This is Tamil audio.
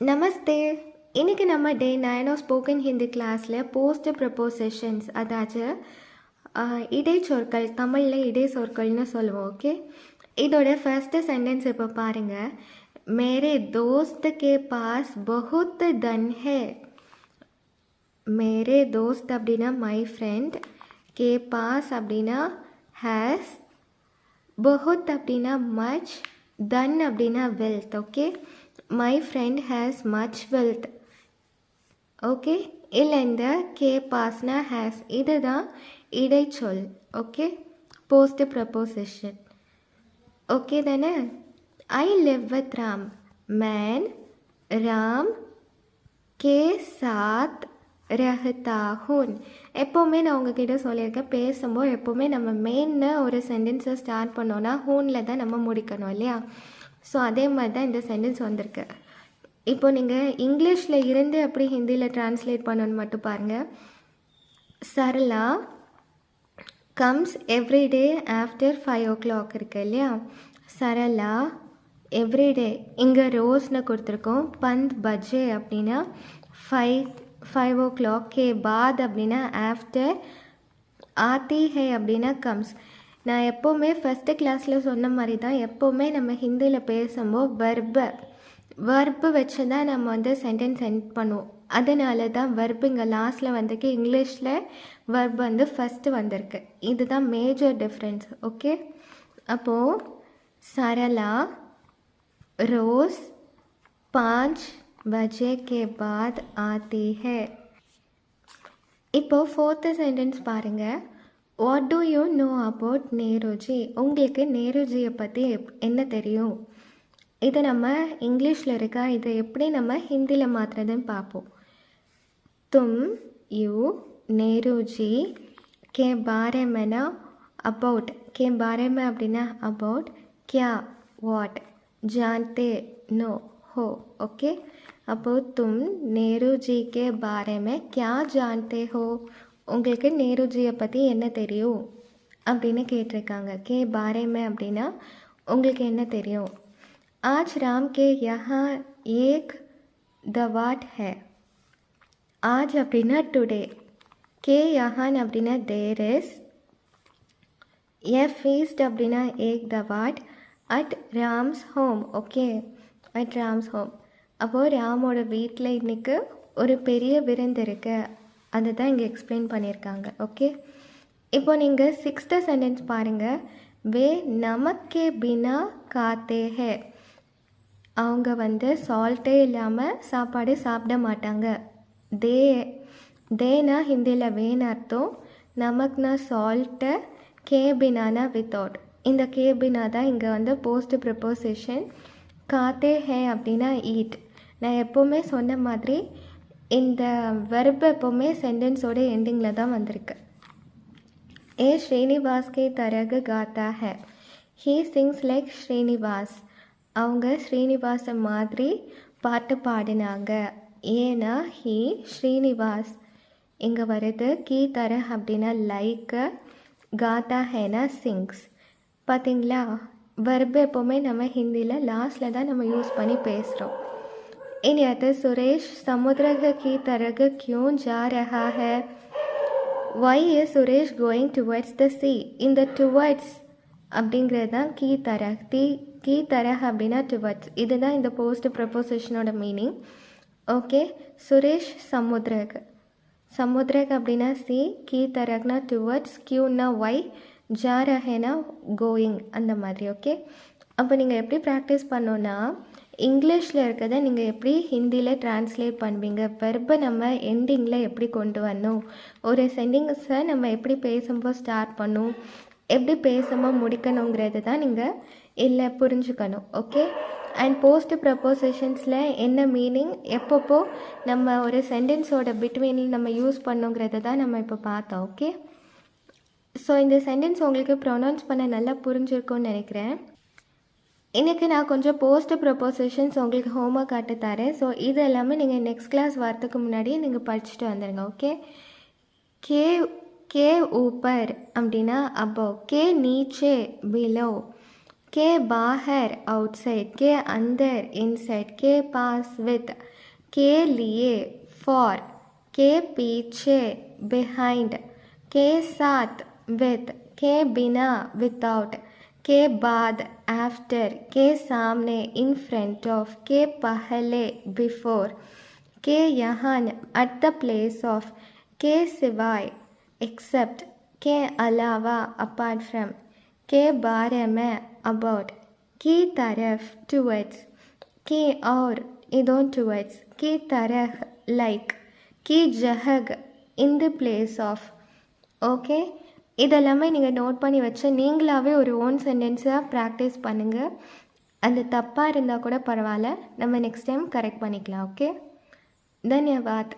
நமஸ்தே. இன்னைக்கு நம்ம டே 9 ஆஃப் ஸ்போக்கன் ஹிந்தி கிளாஸில் போஸ்ட் ப்ரப்போசிஷன்ஸ், அதாவது இடைச்சொற்கள், தமிழில் இடை சொற்கள்னு சொல்லுவோம். ஓகே, இதோட ஃபர்ஸ்ட் சென்டென்ஸ் இப்போ பாருங்கள். மேரே தோஸ்த் கே பாஸ் பஹுத் தன் ஹே. மேரே தோஸ்த் அப்படின்னா மை ஃப்ரெண்ட், கே பாஸ் அப்படின்னா ஹேஸ், பஹுத் அப்படின்னா மச், தன் அப்படின்னா wealth. Okay, my friend has much wealth. Okay, இல்லை இந்த கே பாஸ்னா ஹேஸ், இதுதான் இடைச்சொல். Okay, post preposition. ஓகே தானே? I live with Ram. மேன் ராம் கே சாத் ரஹ்தா ஹூன். எப்போவுமே நான் உங்ககிட்ட சொல்லியிருக்கேன், பேசும்போது எப்போவுமே நம்ம மெயின்னு ஒரு சென்டென்ஸை ஸ்டார்ட் பண்ணோன்னா ஹூனில் தான் நம்ம முடிக்கணும் இல்லையா? ஸோ அதே மாதிரி தான் இந்த சென்டென்ஸ் வந்திருக்கு. இப்போ நீங்கள் இங்கிலீஷில் இருந்து எப்படி ஹிந்தியில் ட்ரான்ஸ்லேட் பண்ணணும்னு மட்டும் பாருங்கள். Sarala comes everyday after 5 o'clock இருக்கு இல்லையா? சரளா எவ்ரிடே, இங்கே ரோஸ்னு கொடுத்துருக்கோம். பந்த் பஜே அப்படின்னா 5 o'clock, கே பாத் அப்படின்னா ஆஃப்டர், ஆத்தி ஹே அப்படின்னா கம்ஸ். நான் எப்போவுமே ஃபஸ்ட்டு கிளாஸில் சொன்ன மாதிரி தான், எப்போவுமே நம்ம ஹிந்தியில் பேசும்போது வர்பு வச்சு தான் நம்ம வந்து சென்டென்ஸ் எண்ட் பண்ணுவோம். அதனால தான் வர்பு இங்கே லாஸ்ட்டில் வந்திருக்கு. இங்கிலீஷில் வர்பு வந்து ஃபஸ்ட்டு வந்திருக்கு. இதுதான் மேஜர் டிஃப்ரென்ஸ். ஓகே, அப்போது சரளா ரோஸ் 5 बजे के बाद आती है. இப்போது ஃபோர்த்து சென்டென்ஸ் பாருங்கள். What to you know about Nehruji. உங்களுக்கு நேருஜியை பற்றி என்ன தெரியும்? இதை நம்ம இங்கிலீஷில் இருக்கா, இதை எப்படி நம்ம ஹிந்தியில் மாற்றுறதுன்னு பார்ப்போம். தும் you Nehruji K Pare Mena about, K பாரே மே அப்படின்னா அபவுட், கியா வாட், ஜான்தே நோ ஹோ. ஓகே, அப்போது தும் நேருஜி கே பாரே மே கியா ஜான்தே ஹோ. உங்களுக்கு நேருஜியை பற்றி என்ன தெரியும் அப்படின்னு கேட்டிருக்காங்க. கே பாரேமே அப்படின்னா உங்களுக்கு என்ன தெரியும். ஆஜ் ராம் கே யஹா ஏக் தவாட் ஹே. ஆஜ் அப்படின்னா டுடே, கே யஹான் அப்படின்னா தேர் இஸ், எ ஃபீஸ்ட் அப்படின்னா ஏக் தவாட், at Ram's home. Okay, at Ram's home. அப்போது ராமோட வீட்டில் இன்றைக்கு ஒரு பெரிய விருந்து இருக்கு, அதை தான் இங்கே எக்ஸ்பிளைன் பண்ணியிருக்காங்க. ஓகே, இப்போ நீங்கள் 6th சென்டென்ஸ் பாருங்கள். வே நமக்கே பினா காத்தே ஹே. அவங்க வந்து சால்ட்டே இல்லாமல் சாப்பாடு சாப்பிட மாட்டாங்க. தேனா ஹிந்தியில் வேன்னு அர்த்தம், நமக்குனா சால்ட்டு, கே பினானா வித்தவுட். இந்த கே பினா தான் இங்கே வந்து போஸ்ட் ப்ரப்போசிஷன். காத்தே ஹே அப்படின்னா ஈட். நான் எப்போவுமே சொன்ன மாதிரி இந்த வெர்பு எப்போவுமே சென்டென்ஸோட எண்டிங்கில் தான் வந்திருக்கு. ஏ ஸ்ரீனிவாஸ் கே தரகு காத்தா ஹே. He sings like Srinivas. அவங்க ஸ்ரீனிவாச மாதிரி பாட்டு பாடினாங்க. ஏன்னா ஹீ ஸ்ரீனிவாஸ் இங்கே வருது. கீ தர அப்படின்னா லைக், காத்தா ஹேனா சிங்ஸ். பார்த்தீங்களா, வெர்பு எப்போவுமே நம்ம ஹிந்தியில் லாஸ்ட்டில் தான் நம்ம யூஸ் பண்ணி பேசுகிறோம். इन याते सुरेश समुद्र की तरफ क्यों जा रहा है. Why is Suresh going towards the sea. இந்த towards அப்படிங்கிறது தான் கீ தரக். கீ தரக் அப்படின்னா towards. இதுதான் இந்த போஸ்ட் ப்ரப்போசிஷனோட மீனிங். ஓகே, சுரேஷ் சமுத்ரக், சமுத்ரக் அப்படின்னா சி, கீ தரக்னா டுவர்ட்ஸ், கியூன்னா ஒய், ஜா ரஹேனா கோயிங், அந்த மாதிரி. ஓகே, அப்போ நீங்கள் எப்படி ப்ராக்டிஸ் பண்ணோன்னா, இங்கிலீஷில் இருக்கிறத நீங்கள் எப்படி ஹிந்தியில் ட்ரான்ஸ்லேட் பண்ணுவீங்க, வெர்பை நம்ம எண்டிங்கில் எப்படி கொண்டு வரணும், ஒரு சென்டென்ஸை நம்ம எப்படி பேசும்போது ஸ்டார்ட் பண்ணணும், எப்படி பேசும்போது முடிக்கணுங்கிறது தான் நீங்கள் இல்லை புரிஞ்சுக்கணும். ஓகே, அண்ட் போஸ்ட் ப்ரப்போசிஷன்ஸில் என்ன மீனிங், எப்பப்போ நம்ம ஒரு சென்டென்ஸோட பிட்வீனில் நம்ம யூஸ் பண்ணுங்கிறத தான் நம்ம இப்போ பார்த்தோம். ஓகே, ஸோ இந்த சென்டென்ஸ் உங்களுக்கு ப்ரொனவுன்ஸ் பண்ண நல்லா புரிஞ்சிருக்கும்னு நினைக்கிறேன். இன்றைக்கி நான் கொஞ்சம் போஸ்ட் ப்ரப்போசிஷன்ஸ் உங்களுக்கு ஹோம்ஒர்க் காட்டு தரேன். ஸோ இது எல்லாமே நீங்கள் நெக்ஸ்ட் கிளாஸ் வரத்துக்கு முன்னாடியே நீங்கள் படிச்சுட்டு வந்துடுங்க. ஓகே, கே கே ஊப்பர் அப்படின்னா அபவ், கே நீச்சே பிலோ, के बाहर आउटसाइड, के अंदर इनसाइड, के पास विथ, के लिए फॉर, के पीछे बिहाइंड, के साथ विथ, के बिना विदाउट, के बाद आफ्टर, के सामने इन फ्रंट ऑफ, के पहले बिफोर, के यहाँ at the place of, के सिवाय except, के अलावा apart from, के बारे में about, की तरफ towards, की और இதோ towards, की तरह like, की जगह in the place of. Okay, இதெல்லாமே நீங்கள் நோட் பண்ணி வச்சு நீங்களாகவே ஒரு ஓன் சென்டென்ஸாக ப்ராக்டிஸ் பண்ணுங்கள். அந்த தப்பாக இருந்தால் கூட பரவாயில்ல, நம்ம நெக்ஸ்ட் டைம் கரெக்ட் பண்ணிக்கலாம். ஓகே, தன்யவாத்.